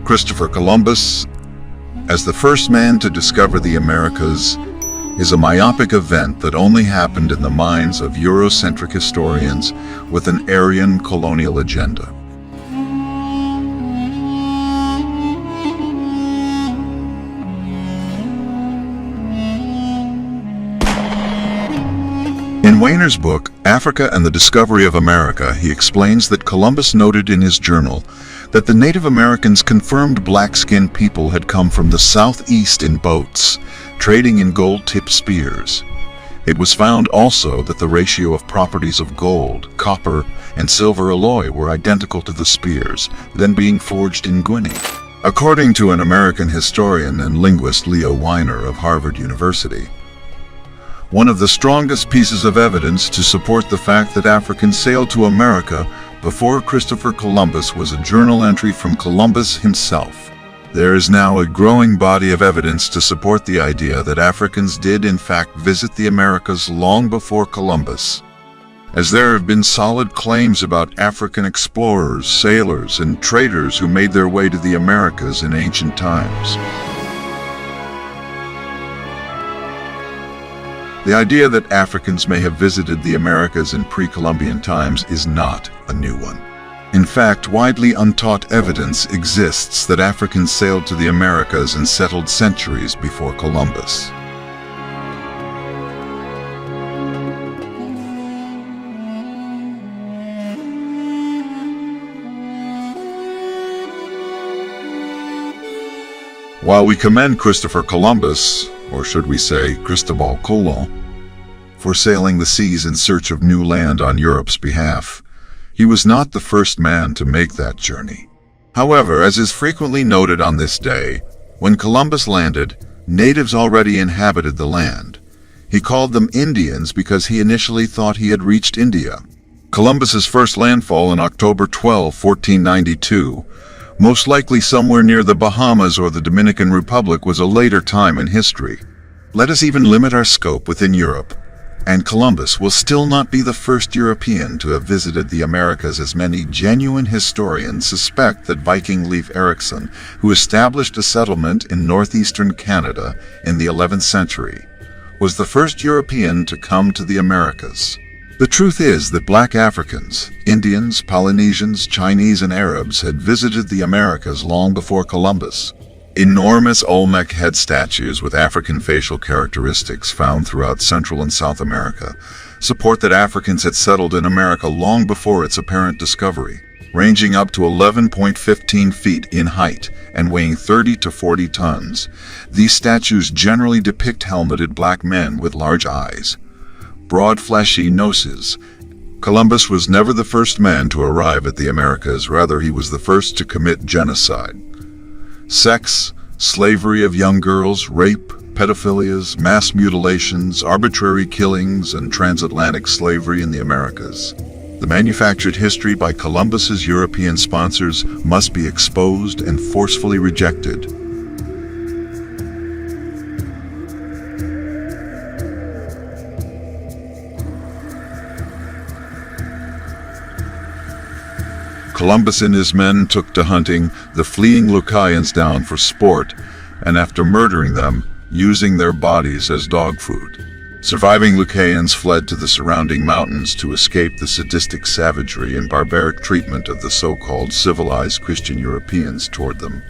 Christopher Columbus, as the first man to discover the Americas, is a myopic event that only happened in the minds of Eurocentric historians with an Aryan colonial agenda. In Wehner's book, Africa and the Discovery of America, he explains that Columbus noted in his journal that the Native Americans confirmed black-skinned people had come from the southeast in boats, trading in gold-tipped spears. It was found also that the ratio of properties of gold, copper, and silver alloy were identical to the spears, then being forged in Guinea. According to an American historian and linguist, Leo Weiner of Harvard University, one of the strongest pieces of evidence to support the fact that Africans sailed to America before Christopher Columbus was a journal entry from Columbus himself. There is now a growing body of evidence to support the idea that Africans did in fact visit the Americas long before Columbus, as there have been solid claims about African explorers, sailors, and traders who made their way to the Americas in ancient times. The idea that Africans may have visited the Americas in pre-Columbian times is not a new one. In fact, widely untaught evidence exists that Africans sailed to the Americas and settled centuries before Columbus. While we commend Christopher Columbus, or should we say Cristobal Colon, for sailing the seas in search of new land on Europe's behalf, he was not the first man to make that journey. However, as is frequently noted on this day, when Columbus landed, natives already inhabited the land. He called them Indians because he initially thought he had reached India. Columbus's first landfall in October 12, 1492, most likely somewhere near the Bahamas or the Dominican Republic, was a later time in history. Let us even limit our scope within Europe, and Columbus will still not be the first European to have visited the Americas, as many genuine historians suspect that Viking Leif Erikson, who established a settlement in northeastern Canada in the 11th century, was the first European to come to the Americas. The truth is that black Africans, Indians, Polynesians, Chinese, and Arabs had visited the Americas long before Columbus. Enormous Olmec head statues with African facial characteristics found throughout Central and South America support that Africans had settled in America long before its apparent discovery, ranging up to 11.15 feet in height and weighing 30 to 40 tons. These statues generally depict helmeted black men with large eyes, broad fleshy noses. Columbus was never the first man to arrive at the Americas, rather he was the first to commit genocide. Sex, slavery of young girls, rape, pedophilias, mass mutilations, arbitrary killings, and transatlantic slavery in the Americas. The manufactured history by Columbus's European sponsors must be exposed and forcefully rejected. Columbus and his men took to hunting the fleeing Lucayans down for sport, and after murdering them, using their bodies as dog food. Surviving Lucayans fled to the surrounding mountains to escape the sadistic savagery and barbaric treatment of the so-called civilized Christian Europeans toward them.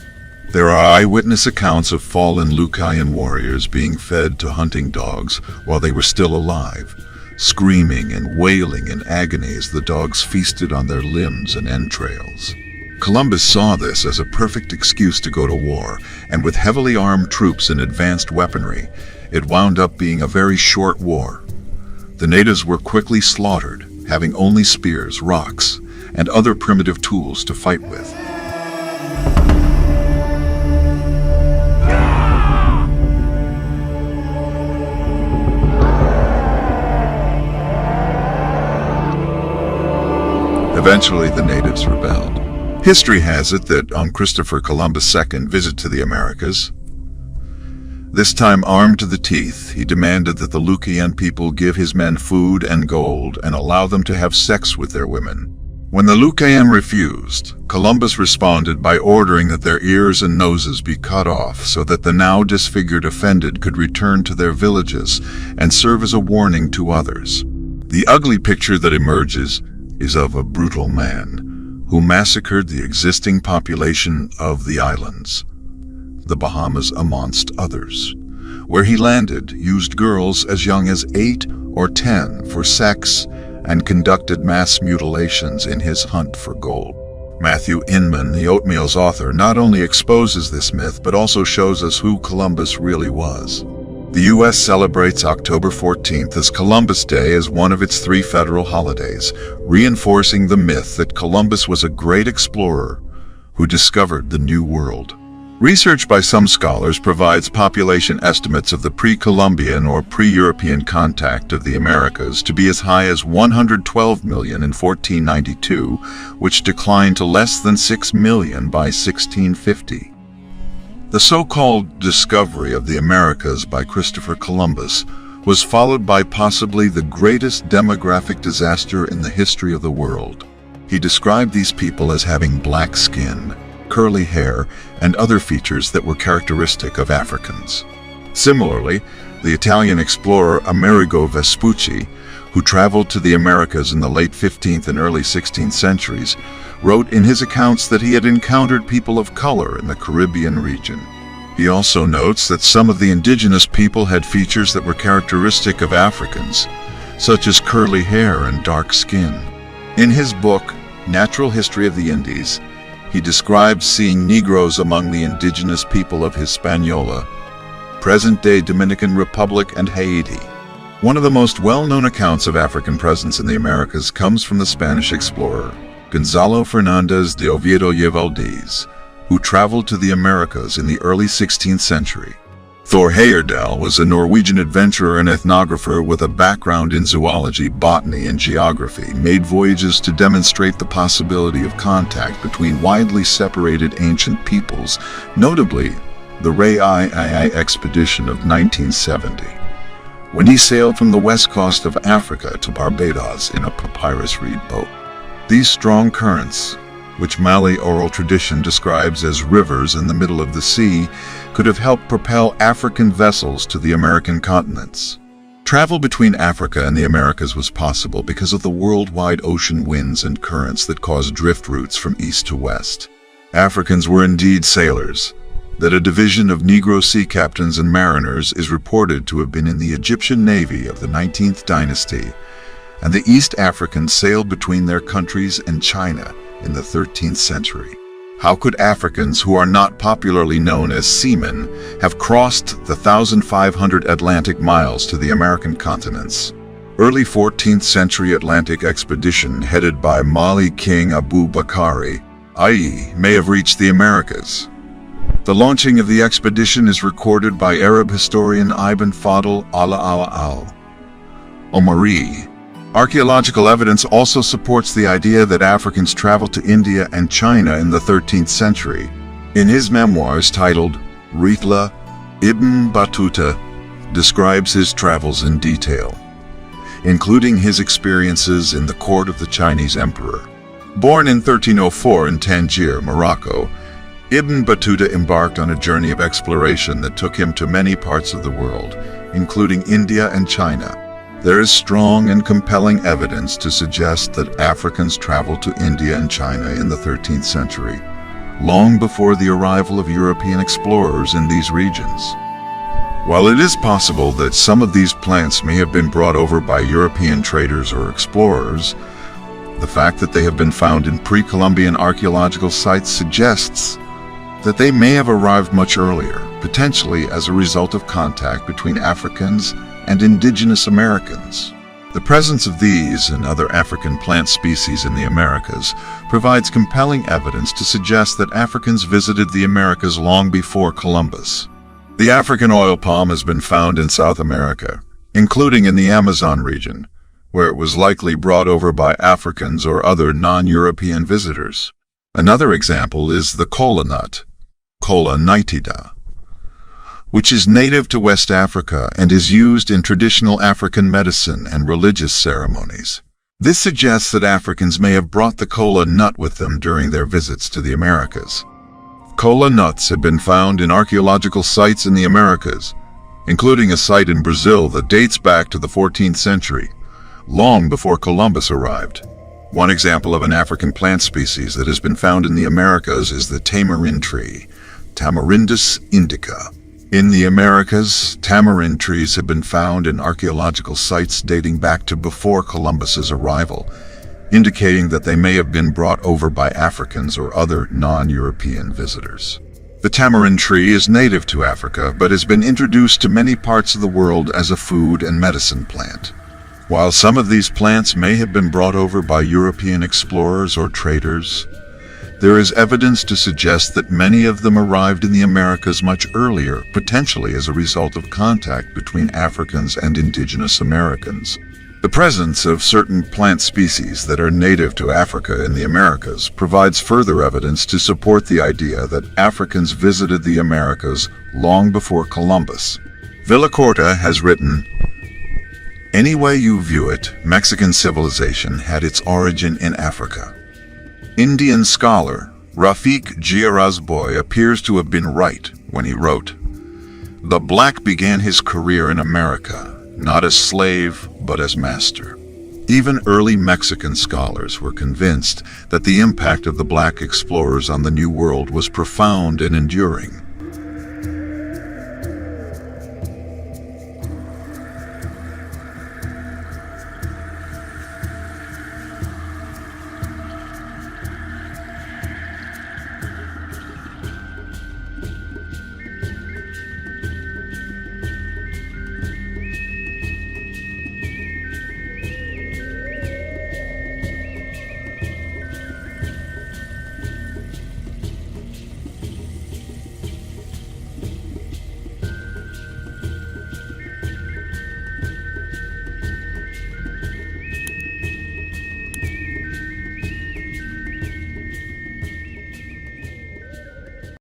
There are eyewitness accounts of fallen Lucayan warriors being fed to hunting dogs while they were still alive, screaming and wailing in agony as the dogs feasted on their limbs and entrails. Columbus saw this as a perfect excuse to go to war, and with heavily armed troops and advanced weaponry, it wound up being a very short war. The natives were quickly slaughtered, having only spears, rocks, and other primitive tools to fight with. Eventually, the natives rebelled. History has it that on Christopher Columbus' second visit to the Americas, this time armed to the teeth, he demanded that the Lucayan people give his men food and gold and allow them to have sex with their women. When the Lucayan refused, Columbus responded by ordering that their ears and noses be cut off so that the now disfigured offended could return to their villages and serve as a warning to others. The ugly picture that emerges is of a brutal man who massacred the existing population of the islands, the Bahamas amongst others. Where he landed, used girls as young as 8 or 10 for sex and conducted mass mutilations in his hunt for gold. Matthew Inman, the Oatmeal's author, not only exposes this myth, but also shows us who Columbus really was. The U.S. celebrates October 14th as Columbus Day as one of its 3 federal holidays, reinforcing the myth that Columbus was a great explorer who discovered the New World. Research by some scholars provides population estimates of the pre-Columbian or pre-European contact of the Americas to be as high as 112 million in 1492, which declined to less than 6 million by 1650. The so-called discovery of the Americas by Christopher Columbus was followed by possibly the greatest demographic disaster in the history of the world. He described these people as having black skin, curly hair, and other features that were characteristic of Africans. Similarly, the Italian explorer Amerigo Vespucci, who traveled to the Americas in the late 15th and early 16th centuries, wrote in his accounts that he had encountered people of color in the Caribbean region. He also notes that some of the indigenous people had features that were characteristic of Africans, such as curly hair and dark skin. In his book, Natural History of the Indies, he describes seeing Negroes among the indigenous people of Hispaniola, present-day Dominican Republic, and Haiti. One of the most well-known accounts of African presence in the Americas comes from the Spanish explorer, Gonzalo Fernández de Oviedo y Valdez, who traveled to the Americas in the early 16th century. Thor Heyerdahl was a Norwegian adventurer and ethnographer with a background in zoology, botany, and geography, made voyages to demonstrate the possibility of contact between widely separated ancient peoples, notably the Rai expedition of 1970, when he sailed from the west coast of Africa to Barbados in a papyrus reed boat. These strong currents, which Malay oral tradition describes as rivers in the middle of the sea, could have helped propel African vessels to the American continents. Travel between Africa and the Americas was possible because of the worldwide ocean winds and currents that caused drift routes from east to west. Africans were indeed sailors, that a division of Negro sea captains and mariners is reported to have been in the Egyptian navy of the 19th dynasty, and the East Africans sailed between their countries and China in the 13th century. How could Africans who are not popularly known as seamen have crossed the 1,500 Atlantic miles to the American continents? Early 14th century Atlantic expedition headed by Mali King Abu Bakari, i.e., may have reached the Americas. The launching of the expedition is recorded by Arab historian Ibn Fadl al-Omari. Archaeological evidence also supports the idea that Africans traveled to India and China in the 13th century. In his memoirs titled Rihla, Ibn Battuta describes his travels in detail, including his experiences in the court of the Chinese emperor. Born in 1304 in Tangier, Morocco, Ibn Battuta embarked on a journey of exploration that took him to many parts of the world, including India and China. There is strong and compelling evidence to suggest that Africans traveled to India and China in the 13th century, long before the arrival of European explorers in these regions. While it is possible that some of these plants may have been brought over by European traders or explorers, the fact that they have been found in pre-Columbian archaeological sites suggests that they may have arrived much earlier, potentially as a result of contact between Africans and indigenous Americans. The presence of these and other African plant species in the Americas provides compelling evidence to suggest that Africans visited the Americas long before Columbus. The African oil palm has been found in South America, including in the Amazon region, where it was likely brought over by Africans or other non-European visitors. Another example is the kola nut, Kola nitida, which is native to West Africa and is used in traditional African medicine and religious ceremonies. This suggests that Africans may have brought the kola nut with them during their visits to the Americas. Kola nuts have been found in archaeological sites in the Americas, including a site in Brazil that dates back to the 14th century, long before Columbus arrived. One example of an African plant species that has been found in the Americas is the tamarind tree, Tamarindus indica. In the Americas, tamarind trees have been found in archaeological sites dating back to before Columbus's arrival, indicating that they may have been brought over by Africans or other non-European visitors. The tamarind tree is native to Africa, but has been introduced to many parts of the world as a food and medicine plant. While some of these plants may have been brought over by European explorers or traders, there is evidence to suggest that many of them arrived in the Americas much earlier, potentially as a result of contact between Africans and indigenous Americans. The presence of certain plant species that are native to Africa in the Americas provides further evidence to support the idea that Africans visited the Americas long before Columbus. Villacorta has written, "Any way you view it, Mexican civilization had its origin in Africa." Indian scholar Rafiq Girazboy appears to have been right when he wrote, "The black began his career in America, not as slave, but as master." Even early Mexican scholars were convinced that the impact of the black explorers on the New World was profound and enduring.